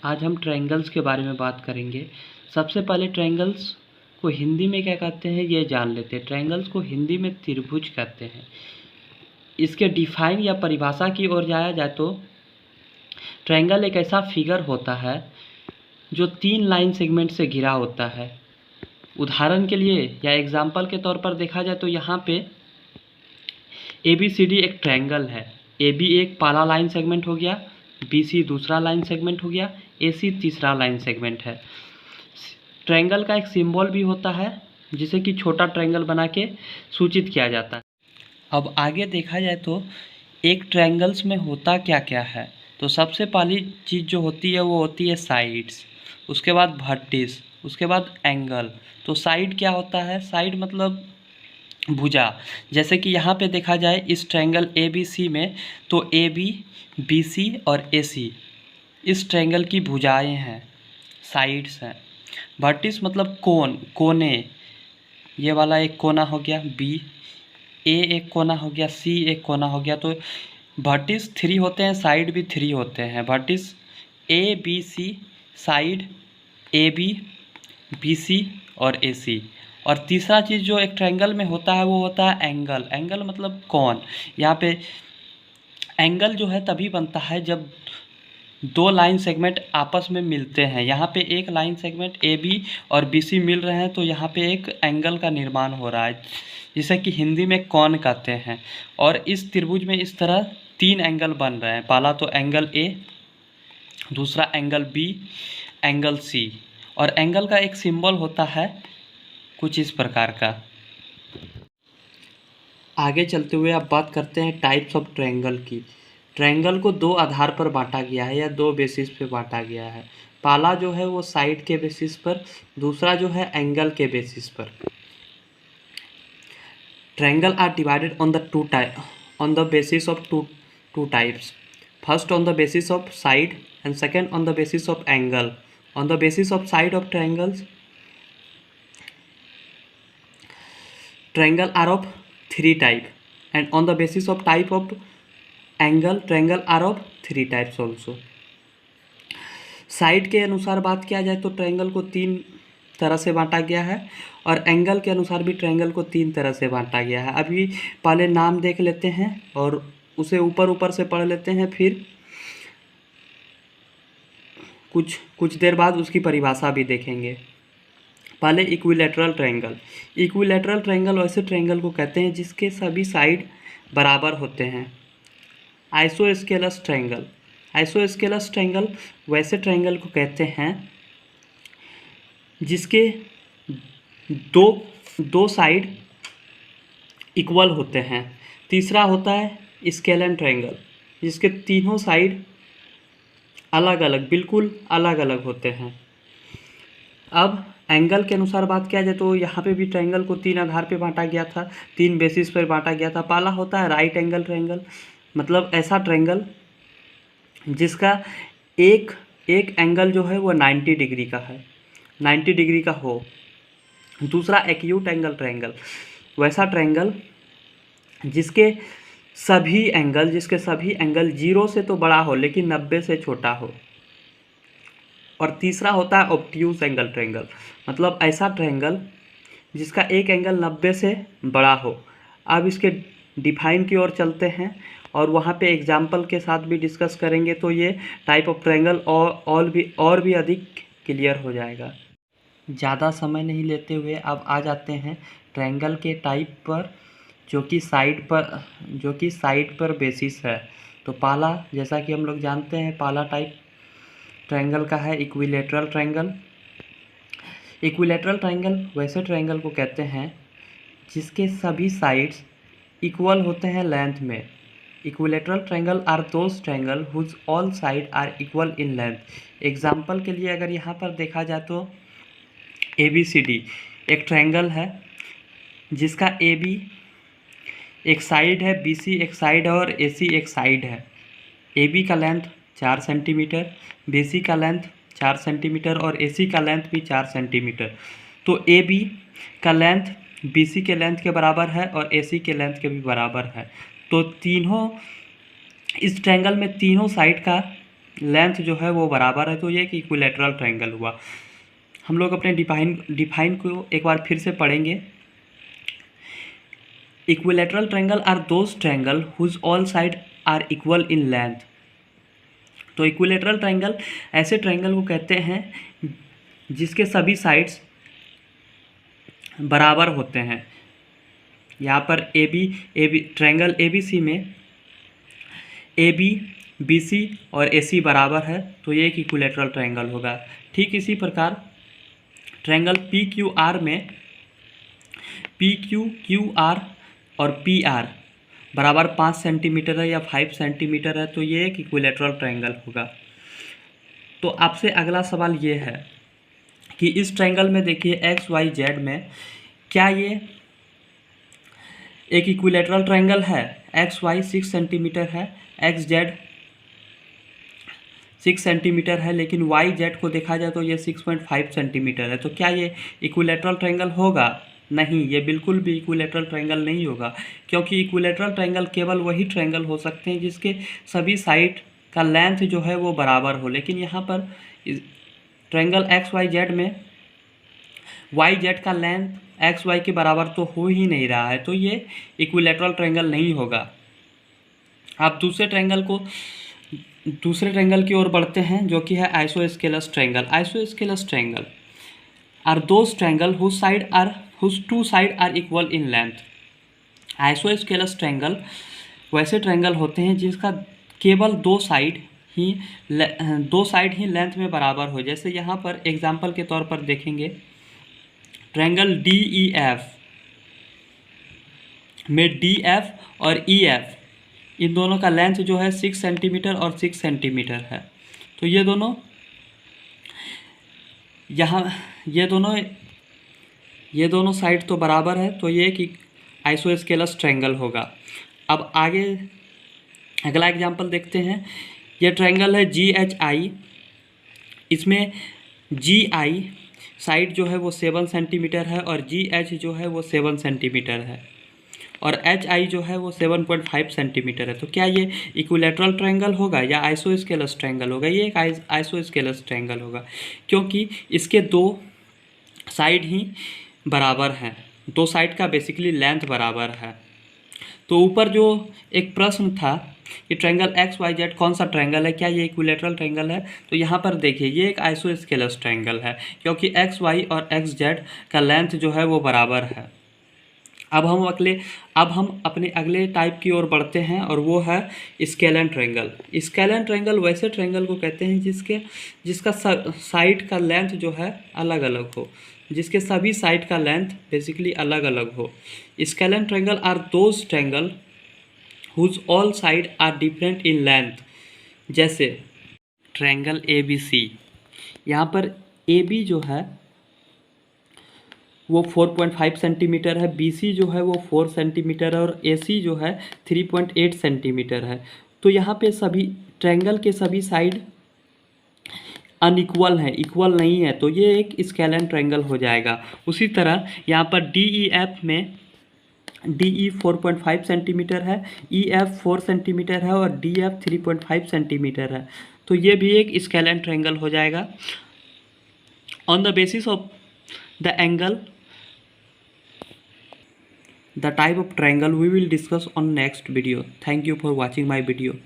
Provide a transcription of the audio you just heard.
आज हम ट्रायंगल्स के बारे में बात करेंगे। सबसे पहले ट्रायंगल्स को हिंदी में क्या कहते हैं ये जान लेते हैं। ट्रायंगल्स को हिंदी में त्रिभुज कहते हैं। इसके डिफाइन या परिभाषा की ओर जाया जाए तो ट्रायंगल एक ऐसा फिगर होता है जो 3 लाइन सेगमेंट से घिरा होता है। उदाहरण के लिए या एग्जाम्पल के तौर पर देखा जाए तो यहाँ पे ABCD एक ट्रायंगल है। AB एक पहला लाइन सेगमेंट हो गया, BC दूसरा लाइन सेगमेंट हो गया, AC तीसरा लाइन सेगमेंट है। ट्रायंगल का एक सिंबल भी होता है जिसे कि छोटा ट्रायंगल बना के सूचित किया जाता है। अब आगे देखा जाए तो एक ट्रायंगल्स में होता क्या क्या है, तो सबसे पहली चीज़ जो होती है वो होती है साइड्स, उसके बाद वर्टिस, उसके बाद एंगल। तो साइड क्या होता है? साइड मतलब भुजा। जैसे कि यहाँ पे देखा जाए इस ट्रायंगल ABC में तो AB, BC और AC इस ट्रायंगल की भुजाएं हैं, साइड्स हैं। वर्टिस मतलब कोन, कोने। ये वाला एक कोना हो गया B, A एक कोना हो गया, C एक कोना हो गया। तो वर्टिस 3 होते हैं, साइड भी 3 होते हैं। Vertices ABC, side AB, BC और AC। और तीसरा चीज़ जो एक ट्रायंगल में होता है वो होता है एंगल। एंगल मतलब कोण। यहाँ पे एंगल जो है तभी बनता है जब 2 लाइन सेगमेंट आपस में मिलते हैं। यहाँ पे एक लाइन सेगमेंट AB और BC मिल रहे हैं तो यहाँ पे एक एंगल का निर्माण हो रहा है जिसे कि हिंदी में कोण कहते हैं। और इस त्रिभुज में इस तरह 3 एंगल बन रहे हैं। पहला तो एंगल A, दूसरा एंगल B, एंगल C। और एंगल का एक सिंबल होता है कुछ इस प्रकार का। आगे चलते हुए अब बात करते हैं टाइप्स ऑफ ट्रायंगल की। ट्रायंगल को 2 आधार पर बांटा गया है या 2 बेसिस पे बांटा गया है। पहला जो है वो साइड के बेसिस पर, दूसरा जो है एंगल के बेसिस पर। Triangle are divided on the basis of two types. First on the basis of side and second on the basis of angle. On the basis of side of triangles, triangle are of 3 type, and on the basis of type of angle, triangle are of 3 types also. Side के अनुसार बात किया जाए तो triangle को 3 तरह से बांटा गया है और एंगल के अनुसार भी ट्रायंगल को 3 तरह से बांटा गया है। अभी पहले नाम देख लेते हैं और उसे ऊपर से पढ़ लेते हैं, फिर कुछ देर बाद उसकी परिभाषा भी देखेंगे। पहले इक्विलैटरल ट्रायंगल। इक्विलैटरल ट्रायंगल वैसे ट्रायंगल को कहते हैं जिसके सभी साइड बराबर होते हैं। Isosceles triangle. आइसोस्केलस ट्रायंगल वैसे ट्रायंगल को कहते हैं जिसके दो साइड इक्वल होते हैं। तीसरा होता है स्केलन ट्रायंगल जिसके तीनों साइड अलग अलग, बिल्कुल अलग अलग होते हैं। अब एंगल के अनुसार बात किया जाए तो यहाँ पे भी ट्रायंगल को 3 आधार पे बांटा गया था, 3 बेसिस पर बांटा गया था। पहला होता है राइट एंगल ट्रायंगल, मतलब ऐसा ट्रायंगल जिसका एक एंगल जो है वो 90 डिग्री का है, 90 डिग्री का हो। दूसरा एक्यूट एंगल ट्रायंगल, वैसा ट्रायंगल जिसके सभी एंगल 0 से तो बड़ा हो लेकिन 90 से छोटा हो। और तीसरा होता है ऑब्ट्यूज एंगल ट्रायंगल, मतलब ऐसा ट्रायंगल जिसका एक एंगल 90 से बड़ा हो। अब इसके डिफाइन की ओर चलते हैं और वहाँ पे एग्जाम्पल के साथ भी डिस्कस करेंगे तो ये टाइप ऑफ ट्रायंगल और भी अधिक क्लियर हो जाएगा। ज़्यादा समय नहीं लेते हुए अब आ जाते हैं ट्रायंगल के टाइप पर जो कि साइड पर बेसिस है। तो पहला, जैसा कि हम लोग जानते हैं, पहला टाइप ट्रायंगल का है इक्विलैटरल ट्रायंगल। इक्विलैटरल ट्रायंगल वैसे ट्रायंगल को कहते हैं जिसके सभी साइड्स इक्वल होते हैं लेंथ में। Equilateral triangle are those triangle whose all side are equal in length. Example के लिए अगर यहाँ पर देखा जाए तो ABCD एक ट्रायंगल है जिसका AB एक साइड है, BC एक साइड है और AC एक साइड है। AB का लेंथ 4 सेंटीमीटर, BC का लेंथ 4 सेंटीमीटर और AC का लेंथ भी 4 सेंटीमीटर। तो AB का लेंथ BC के लेंथ के बराबर है और AC के लेंथ के भी बराबर है। तो इस ट्रायंगल में तीनों साइड का लेंथ जो है वो बराबर है, तो ये एक इक्विलैटरल ट्रायंगल हुआ। हम लोग अपने डिफाइन को एक बार फिर से पढ़ेंगे। Equilateral triangle are those triangle whose all side are equal in length. तो इक्विलैटरल ट्रायंगल ऐसे ट्रायंगल को कहते हैं जिसके सभी साइड्स बराबर होते हैं। यहाँ पर A B triangle A B C में ए बी सी और ए सी बराबर है, तो ये एक इक्विलैटरल ट्रायंगल होगा। ठीक इसी प्रकार ट्रायंगल पी क्यू आर में पी क्यू आर और पी आर बराबर 5 सेंटीमीटर है या 5 सेंटीमीटर है, तो ये एक इक्विलैटरल ट्रायंगल होगा। तो आपसे अगला सवाल ये है कि इस ट्रायंगल में देखिए एक्स वाई जेड में क्या ये एक इक्विलैटरल ट्रायंगल है। एक्स वाई 6 सेंटीमीटर है, एक्स जेड 6 सेंटीमीटर है, लेकिन वाई जेड को देखा जाए तो ये 6.5 सेंटीमीटर है। तो क्या ये इक्विलैटरल ट्रायंगल होगा? नहीं, ये बिल्कुल भी इक्विलैटरल ट्रायंगल नहीं होगा, क्योंकि इक्विलैटरल ट्रायंगल केवल वही ट्रायंगल हो सकते हैं जिसके सभी साइड का लेंथ जो है वो बराबर हो। लेकिन यहाँ पर ट्रायंगल एक्स वाई जेड में वाई जेड का लेंथ एक्स वाई के बराबर तो हो ही नहीं रहा है, तो ये इक्विलैटरल ट्रायंगल नहीं होगा। आप दूसरे ट्रायंगल की ओर बढ़ते हैं, जो कि है isosceles triangle. Isosceles triangle are those triangle whose two side are equal in length. Isosceles triangle वैसे ट्रायंगल होते हैं जिसका केवल दो साइड ही लेंथ में बराबर हो। जैसे यहाँ पर एग्जांपल के तौर पर देखेंगे, ट्रायंगल डी ई एफ में डी एफ और ई एफ इन दोनों का लेंथ जो है 6 सेंटीमीटर और 6 सेंटीमीटर है। तो ये दोनों साइड तो बराबर है, तो ये एक आइसोस्केलस ट्रायंगल होगा। अब आगे अगला एग्जांपल देखते हैं। ये ट्रायंगल है जी एच आई, इसमें जी आई साइड जो है वो 7 सेंटीमीटर है और जी एच जो है वो 7 सेंटीमीटर है और एच आई जो है वो 7.5 सेंटीमीटर है। तो क्या ये इक्विलैटरल ट्रायंगल होगा या आइसोस्केलस ट्रायंगल होगा? ये एक आइसोस्केलस ट्रायंगल होगा, क्योंकि इसके दो साइड ही बराबर हैं, दो साइड का बेसिकली लेंथ बराबर है। तो ऊपर जो एक प्रश्न था कि ट्रायंगल एक्स वाई जेड कौन सा ट्रायंगल है, क्या ये इक्विलैटरल ट्रायंगल है? तो यहाँ पर देखिए ये एक आइसोस्केलस ट्रायंगल है, क्योंकि एक्स वाई और एक्स जेड का लेंथ जो है वो बराबर है। अब हम अपने अगले टाइप की ओर बढ़ते हैं, और वो है स्केलन ट्रायंगल। स्केलन ट्रायंगल वैसे ट्रायंगल को कहते हैं जिसका साइड का लेंथ जो है अलग अलग हो, जिसके सभी साइड का लेंथ बेसिकली अलग अलग हो। Scalene triangle are those triangle whose all side are different in length. जैसे ट्रायंगल ए बी सी, यहाँ पर ए बी जो है वो 4.5 सेंटीमीटर है, बी सी जो है वो 4 सेंटीमीटर है और ए सी जो है 3.8 सेंटीमीटर है। तो यहाँ पे सभी ट्रायंगल के सभी साइड अनइक्वल हैं, इक्वल नहीं है, तो ये एक स्केलन ट्रायंगल हो जाएगा। उसी तरह यहाँ पर डी ई एफ में डी ई 4.5 सेंटीमीटर है, ई एफ 4 सेंटीमीटर है और डी एफ 3.5 सेंटीमीटर है, तो ये भी एक स्केलन ट्रायंगल हो जाएगा। On the basis of the angle, the type of triangle we will discuss on next video. Thank you for watching my video.